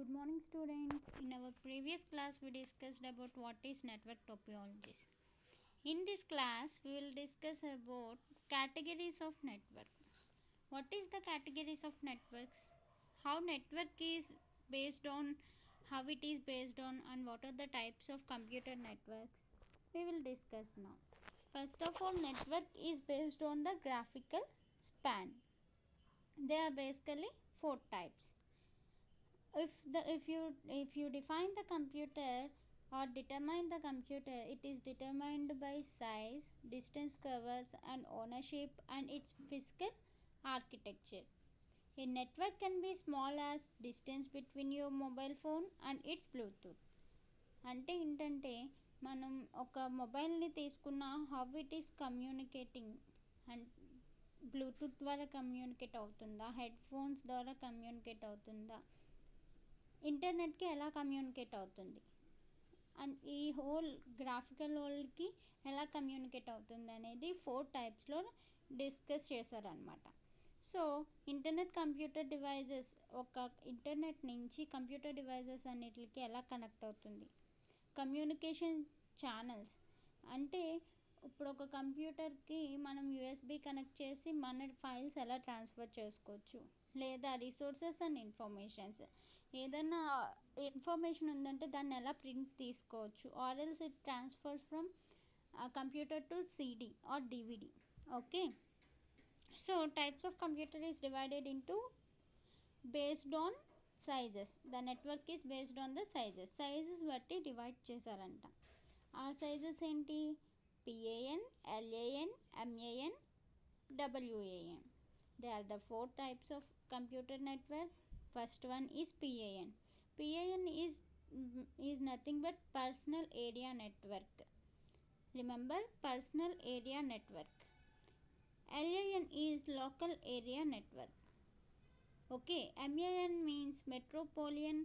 Good morning students. In our previous class we discussed about what is network topologies. In this class we will discuss about categories of network. What is the categories of networks? How network is based on, how it is based on, and what are the types of computer networks? We will discuss now. First of all, network is based on the graphical span. There are basically 4 types. If you define the computer or determine the computer, it is determined by size, distance covers, and ownership and its physical architecture. A network can be small as distance between your mobile phone and its Bluetooth. అంటే ఏంటంటే మనం ఒక మొబైల్ని తీసుకున్న how it is communicating and Bluetooth ద్వారా communicate అవుతుందా, head phones ద్వారా communicate అవుతుందా, ఇంటర్నెట్కి ఎలా కమ్యూనికేట్ అవుతుంది అండ్ ఈ హోల్ గ్రాఫికల్ వరల్డ్కి ఎలా కమ్యూనికేట్ అవుతుంది అనేది 4 టైప్స్లో డిస్కస్ చేశారనమాట. సో ఇంటర్నెట్ కంప్యూటర్ డివైజెస్, ఒక ఇంటర్నెట్ నుంచి కంప్యూటర్ డివైజెస్ అన్నిటికి ఎలా కనెక్ట్ అవుతుంది, కమ్యూనికేషన్ ఛానల్స్ అంటే ఇప్పుడు ఒక కంప్యూటర్కి మనం యూఎస్బి కనెక్ట్ చేసి మన ఫైల్స్ ఎలా ట్రాన్స్ఫర్ చేసుకోవచ్చు, లేదా రిసోర్సెస్ అండ్ ఇన్ఫర్మేషన్స్, ఏదైనా ఇన్ఫర్మేషన్ ఉందంటే దాన్ని ఎలా ప్రింట్ తీసుకోవచ్చు, or else it transfer from computer to CD or DVD. Okay, so types of computer is divided into based on sizes. The network is based on the sizes బట్టి divide చేశారంట. ఆ sizes ఏంటి? PAN, LAN, MAN, WAN. They are the 4 types of computer network. First one is PAN. PAN is nothing but personal area network. Remember, personal area network. LAN is local area network. Okay, MAN means metropolitan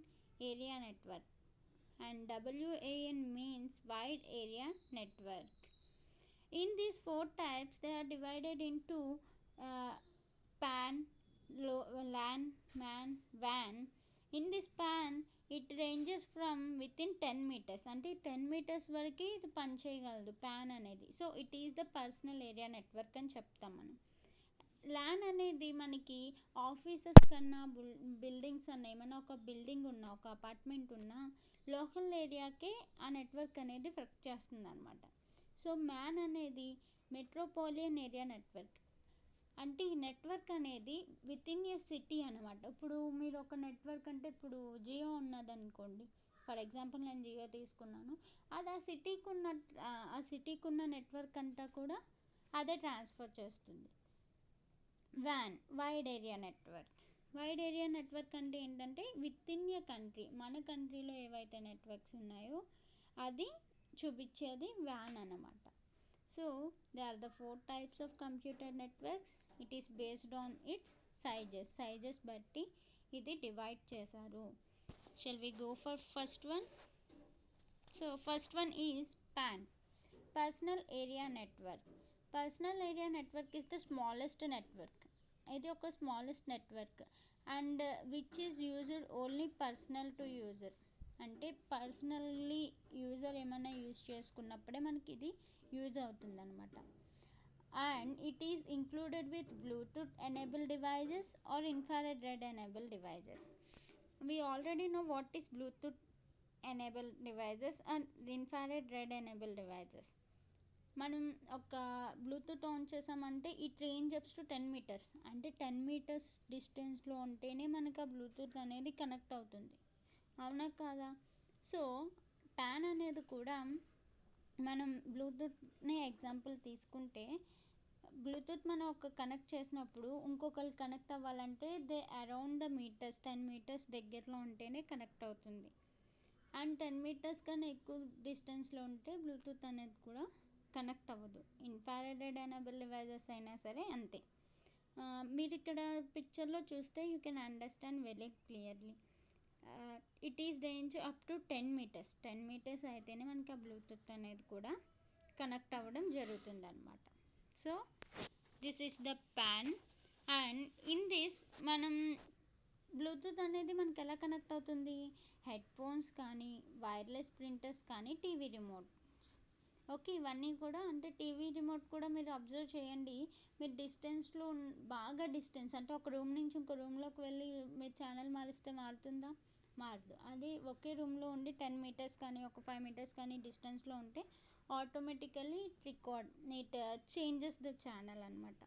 area network and WAN means wide area network. In these 4 types they are divided into PAN, LAN, MAN, WAN. In this PAN it ranges from within 10 meters, అంటే 10 meters వరకు ఇది పనిచేయగలదు PAN అనేది. So it is the personal area network అని చెప్తాం మనం. LAN అనేది మనకి ఆఫీసెస్ కన్నా, బిల్డింగ్స్ అన్న, ఏమైనా ఒక బిల్డింగ్ ఉన్నా, ఒక అపార్ట్మెంట్ ఉన్నా లోకల్ ఏరియాకే ఆ నెట్వర్క్ అనేది వర్క్ చేస్తుంది అనమాట. సో మ్యాన్ అనేది మెట్రోపాలియన్ ఏరియా నెట్వర్క్. అంటే ఈ నెట్వర్క్ అనేది విత్ ఇన్ ఏ సిటీ అనమాట. ఇప్పుడు మీరు ఒక నెట్వర్క్ అంటే ఇప్పుడు జియో ఉన్నదనుకోండి, ఫర్ ఎగ్జాంపుల్ నేను జియో తీసుకున్నాను, అది ఆ సిటీకి ఉన్న నెట్వర్క్ అంతా కూడా అదే ట్రాన్స్ఫర్ చేస్తుంది. Van, wide area network. Wide area network అంటే ఏంటంటే విత్ ఇన్ ఏ కంట్రీ, మన కంట్రీలో ఏవైతే నెట్వర్క్స్ ఉన్నాయో అది చూపించేది వ్యాన్ అన్నమాట. So there are the 4 types of computer networks. It is based on its sizes బట్టి ఇది డివైడ్ చేశారు. Shall we go for first one? So first one is PAN, personal area network. Personal area network is the smallest network. ఇది ఒక smallest network and which is used only personal to user. అంటే personally user ఏమైనా use చేసుకున్నప్పుడే మనకి ఇది use అవుతుంది అనమాట. And it is included with Bluetooth enable devices or infrared red enable devices. We already know what is Bluetooth enable devices and infrared red enable devices. మనం ఒక Bluetooth on చేసామంటే it range ups to 10 meters, అంటే 10 meters డిస్టెన్స్లో ఉంటేనే మనకు ఆ Bluetooth అనేది connect అవుతుంది, అవునా కాదా? సో ప్యాన్ అనేది కూడా మనం బ్లూటూత్ని ఎగ్జాంపుల్ తీసుకుంటే, బ్లూటూత్ మనం ఒక కనెక్ట్ చేసినప్పుడు ఇంకొకరు కనెక్ట్ అవ్వాలంటే they around the meters 10 meters దగ్గరలో ఉంటేనే కనెక్ట్ అవుతుంది. అండ్ 10 meters కన్నా ఎక్కువ డిస్టెన్స్లో ఉంటే బ్లూటూత్ అనేది కూడా కనెక్ట్ అవ్వదు. ఇన్ఫ్రారెడ్ ఎనేబుల్ డివైజెస్ అయినా సరే అంతే. మీరు ఇక్కడ పిక్చర్లో చూస్తే you can understand very clearly. It is range up to 10 meters. 10 meters అయితేనే మనకి ఆ బ్లూటూత్ అనేది కూడా కనెక్ట్ అవ్వడం జరుగుతుంది అనమాట. So this is the pan. And in this మనం బ్లూటూత్ అనేది మనకి ఎలా కనెక్ట్ అవుతుంది, హెడ్ ఫోన్స్ కానీ, వైర్లెస్ ప్రింటర్స్ కానీ, టీవీ రిమోట్స్. ఓకే, ఇవన్నీ కూడా అంటే టీవీ రిమోట్ కూడా మీరు అబ్జర్వ్ చేయండి. మీరు డిస్టెన్స్లో బాగా డిస్టెన్స్ అంటే ఒక రూమ్ నుంచి ఇంకో రూమ్లోకి వెళ్ళి మీరు ఛానల్ మారిస్తే మారుతుందా? మారదు. అది ఒకే రూమ్లో ఉండి 10 మీటర్స్ కానీ ఒక 5 మీటర్స్ కానీ డిస్టెన్స్లో ఉంటే automatically it changes the channel అనమాట.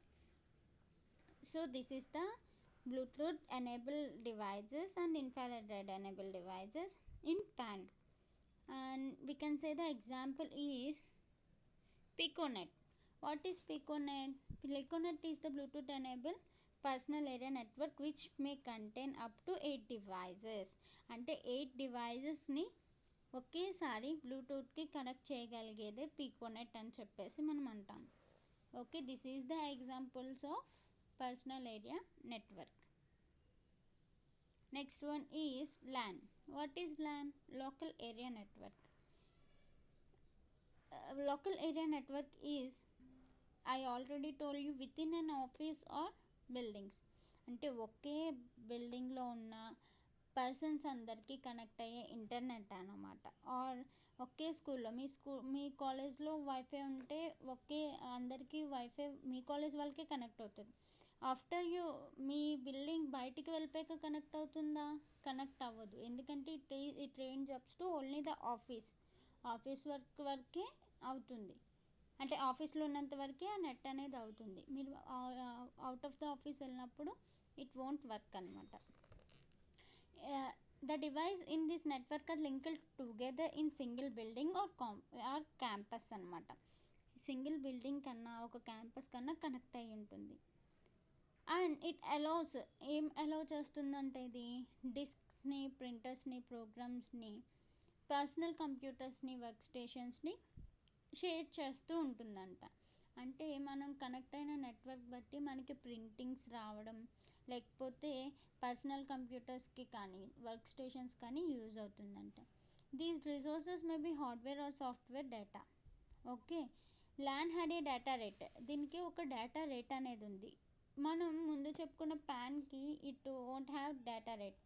So this is the Bluetooth enable devices and infrared enable devices in PAN. And we can say the example is Piconet. What is Piconet? Piconet is the Bluetooth enabled personal area network which may contain up to 8 devices. అంటే 8 డివైజెస్ని ఒకేసారి బ్లూటూత్కి connect చేయగలిగేదే Piconet అని చెప్పేసి మనం అంటాం. Okay, this is the examples of personal area network. Next one is LAN. What is LAN? Local area network. Local area network is, I already told you, within an office or buildings. అంటే ఒకే బిల్డింగ్లో ఉన్న persons అందరికీ connect అయ్యే internet అన్నమాట. Are ఒకే స్కూల్లో మీ కాలేజ్లో wifi ఉంటే ఒకే అందరికీ వైఫై మీ కాలేజ్ వాళ్ళకే కనెక్ట్ అవుతుంది. ఆఫ్టర్ మీ బిల్డింగ్ బయటికి వెళ్ళిపోయాక కనెక్ట్ అవుతుందా? కనెక్ట్ అవ్వదు. ఎందుకంటే it range ups to only the office వరకే అవుతుంది. అంటే ఆఫీస్లో ఉన్నంత వరకే ఆ నెట్ అనేది అవుతుంది. మీరు అవుట్ ఆఫ్ ద ఆఫీస్ వెళ్ళినప్పుడు ఇట్ వోంట్ వర్క్ అనమాట. The device in this network are linked together in single building or campus అనమాట. సింగిల్ బిల్డింగ్ కన్నా ఒక క్యాంపస్ కన్నా కనెక్ట్ అయ్యి ఉంటుంది. అండ్ ఇట్ ఏం అలౌ చేస్తుందంటే ఇది డిస్క్ని, ప్రింటర్స్ని, ప్రోగ్రామ్స్ని, పర్సనల్ కంప్యూటర్స్ని, వర్క్ స్టేషన్స్ని షేర్ చేస్తూ ఉంటుందంట. అంటే మనం కనెక్ట్ అయిన నెట్వర్క్ బట్టి మనకి ప్రింటింగ్స్ రావడం, లేకపోతే పర్సనల్ కంప్యూటర్స్కి కానీ వర్క్ స్టేషన్స్ కానీ యూజ్ అవుతుందంట. These resources may be hardware or software data. Okay, LAN had a data rate. దీనికి ఒక డేటా రేట్ అనేది ఉంది. మనం ముందు చెప్పుకున్న PANకి it won't have data rate,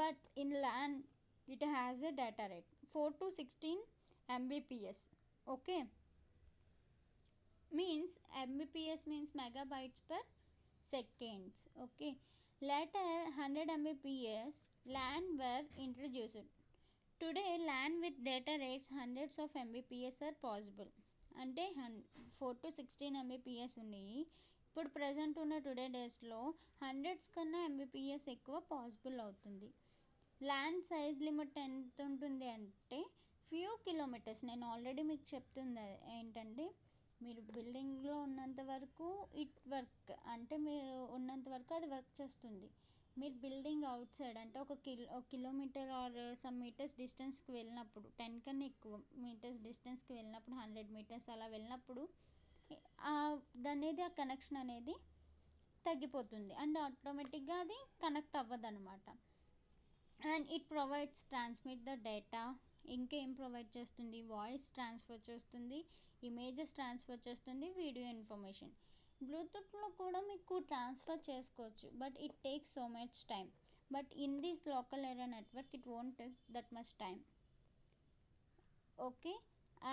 but in LAN it has a data rate 4 to 16 Mbps. Okay, means Mbps means megabytes per seconds. Okay, later 100 Mbps LAN were introduced. Today LAN with data rates hundreds of Mbps are possible. అంటే 4 to 16 Mbps ఉన్నాయి. ఇప్పుడు present ఉన్న today డేస్లో hundreds కన్నా Mbps ఎక్కువ possible అవుతుంది. Land size limit ఎంత ఉంటుంది అంటే ఫ్యూ కిలోమీటర్స్. నేను ఆల్రెడీ మీకు చెప్తుంది ఏంటంటే మీరు బిల్డింగ్లో ఉన్నంత వరకు ఇట్ వర్క్, అంటే మీరు ఉన్నంత వరకు అది వర్క్ చేస్తుంది. మీరు బిల్డింగ్ అవుట్ సైడ్ అంటే ఒక కిలోమీటర్ ఆర్ సమ్ మీటర్స్ డిస్టెన్స్కి వెళ్ళినప్పుడు, 10 కన్నా ఎక్కువ మీటర్స్ డిస్టెన్స్కి వెళ్ళినప్పుడు, 100 మీటర్స్ అలా వెళ్ళినప్పుడు దానేది ఆ కనెక్షన్ అనేది తగ్గిపోతుంది అండ్ ఆటోమేటిక్గా అది కనెక్ట్ అవ్వదు అనమాట. And it provides transmit the data. ఇంకేం ప్రొవైడ్ చేస్తుంది? వాయిస్ ట్రాన్స్ఫర్ చేస్తుంది, ఇమేజెస్ ట్రాన్స్ఫర్ చేస్తుంది, వీడియో ఇన్ఫర్మేషన్. బ్లూటూత్లో కూడా మీకు ట్రాన్స్ఫర్ చేసుకోవచ్చు, but it takes so much time. But in this local area network it won't take that much time. Okay,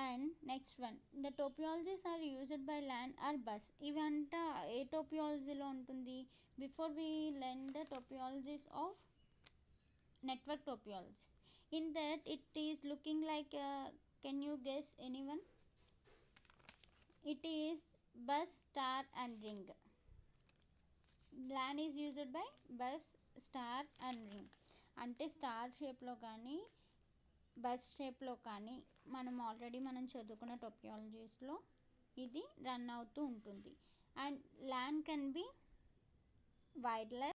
and next one, the topologies are used by LAN are bus. ఇవంతా ఏ టోపియాలజీలో ఉంటుంది? Before we learn the topologies of network topologies. In that it is looking like can you guess anyone? It is bus, star and ring. LAN is used by bus, star and ring. అంటే star షేప్లో కానీ bus షేప్లో కానీ మనం చదువుకున్న టోపియాలజీస్లో ఇది run అవుతూ ఉంటుంది. And LAN can be wireless